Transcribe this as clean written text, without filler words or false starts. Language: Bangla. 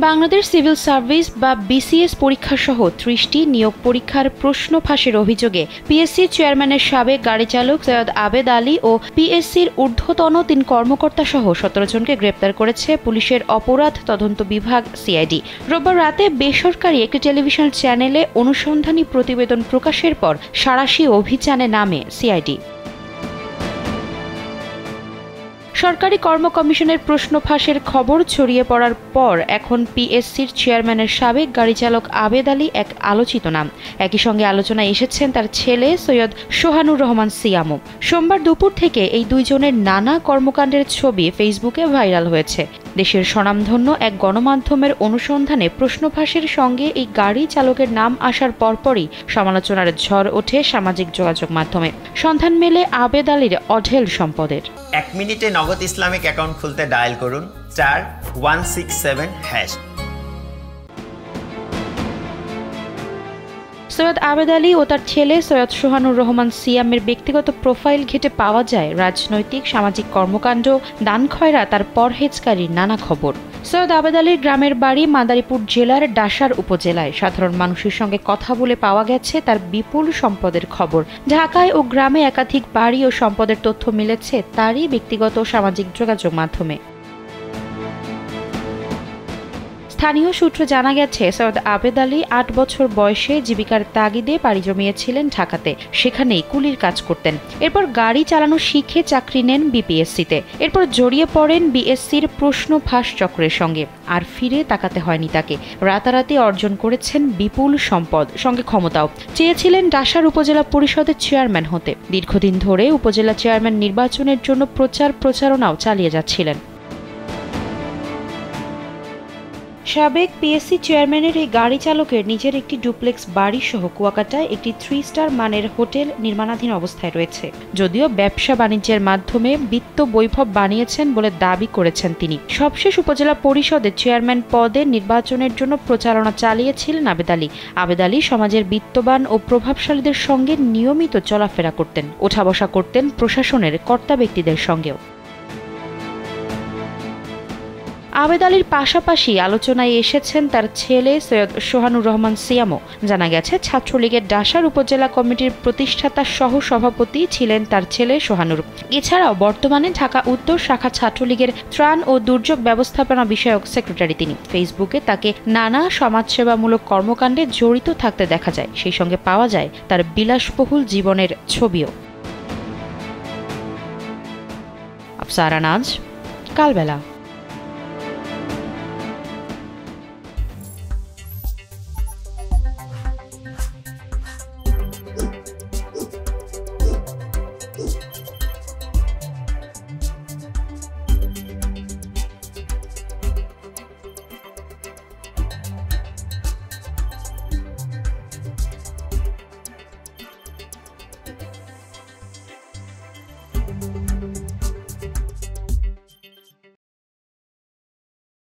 বাংলাদেশ সিভিল সার্ভিস বা বিসিএস পরীক্ষাসহ ৩০টি নিয়োগ পরীক্ষার প্রশ্ন ফাঁসের অভিযোগে পিএসসির চেয়ারম্যানের সাবেক গাড়ি চালক সৈয়দ আবেদ আলী ও পিএসসির ঊর্ধ্বতন ৩ কর্মকর্তাসহ ১৭ জনকে গ্রেপ্তার করেছে পুলিশের অপরাধ তদন্ত বিভাগ সিআইডি। রোববার রাতে বেসরকারি একটি টেলিভিশন চ্যানেলে অনুসন্ধানী প্রতিবেদন প্রকাশের পর সাঁড়াশি অভিযানে নামে সিআইডি। সরকারি কর্ম কমিশনের প্রশ্ন ফাঁসের খবর ছড়িয়ে পড়ার পর এখন পিএসসির চেয়ারম্যানের সাবেক গাড়ি চালক আবেদ আলী এক আলোচিত নাম। একই সঙ্গে আলোচনায় এসেছেন তার ছেলে সৈয়দ সোহানুর রহমান সিয়ামও। সোমবার দুপুর থেকে এই দুইজনের নানা কর্মকাণ্ডের ছবি ফেসবুকে ভাইরাল হয়েছে। দেশের স্বনামধন্য এক গণমাধ্যমের অনুসন্ধানে প্রশ্ন ফাঁসের সঙ্গে এই গাড়ি চালকের নাম আসার পরপরই সমালোচনার ঝড় ওঠে সামাজিক যোগাযোগ মাধ্যমে। সন্ধান মেলে আবেদ আলীর অঢেল সম্পদের। 1 মিনিটে নগদ ইসলামিক অ্যাকাউন্ট খুলতে ডায়াল করুন *167#। সৈয়দ আবেদ আলী ও তার ছেলে সৈয়দ সোহানুর রহমান সিয়ামের ব্যক্তিগত প্রোফাইল ঘেঁটে পাওয়া যায় রাজনৈতিক সামাজিক কর্মকাণ্ড, দান খয়রাত আর পরহেজকারীর নানা খবর। সৈয়দ আবেদ আলীর গ্রামের বাড়ি মাদারীপুর জেলার ডাসার উপজেলায়। সাধারণ মানুষের সঙ্গে কথা বলে পাওয়া গেছে তার বিপুল সম্পদের খবর। ঢাকায় ও গ্রামে একাধিক বাড়ি ও সম্পদের তথ্য মিলেছে তারই ব্যক্তিগত সামাজিক যোগাযোগ মাধ্যমে। স্থানীয় সূত্রে জানা গেছে সৈয়দ আবেদ আলী ৮ বছর বয়সে জীবিকার তাগিদে পাড়ি জমিয়েছিলেন ঢাকাতে। সেখানেই কুলির কাজ করতেন। এরপর গাড়ি চালানো শিখে চাকরি নেন বিপিএসসিতে। এরপর জড়িয়ে পড়েন বিএসসির প্রশ্ন ফাঁস চক্রের সঙ্গে। আর ফিরে তাকাতে হয়নি তাকে। রাতারাতি অর্জন করেছেন বিপুল সম্পদ, সঙ্গে ক্ষমতাও। চেয়েছিলেন ডাসার উপজেলা পরিষদের চেয়ারম্যান হতে। দীর্ঘদিন ধরে উপজেলা চেয়ারম্যান নির্বাচনের জন্য প্রচারণাও চালিয়ে যাচ্ছিলেন। সাবেক পিএসসি চেয়ারম্যানের এই গাড়ি চালকের নিজের একটি ডুপ্লেক্স বাড়ি সহ কুয়াকাটায় একটি 3 স্টার মানের হোটেল নির্মাণাধীন অবস্থায় রয়েছে। যদিও ব্যবসা বাণিজ্যের মাধ্যমে বিত্ত বৈভব বানিয়েছেন বলে দাবি করেছেন তিনি। সবশেষ উপজেলা পরিষদের চেয়ারম্যান পদে নির্বাচনের জন্য প্রচারণা চালিয়েছিলেন আবেদ আলী। আবেদ আলী সমাজের বিত্তবান ও প্রভাবশালীদের সঙ্গে নিয়মিত চলাফেরা করতেন, ওঠা বসা করতেন প্রশাসনের কর্তা ব্যক্তিদের সঙ্গেও। আবেদ আলীর পাশাপাশি আলোচনায় এসেছেন তার ছেলে সৈয়দ সোহানুর রহমান সিয়ামও। জানা গেছে ছাত্রলীগের ডাসার উপজেলা কমিটির প্রতিষ্ঠাতা সহ সভাপতি ছিলেন তার ছেলে সোহানুর। এছাড়াও বর্তমানে ঢাকা উত্তর শাখা ছাত্রলীগের ত্রাণ ও দুর্যোগ ব্যবস্থাপনা বিষয়ক সেক্রেটারি তিনি। ফেসবুকে তাকে নানা সমাজসেবামূলক কর্মকাণ্ডে জড়িত থাকতে দেখা যায়। সেই সঙ্গে পাওয়া যায় তার বিলাসবহুল জীবনের ছবিও। আফসারা নাজ, কালবেলা।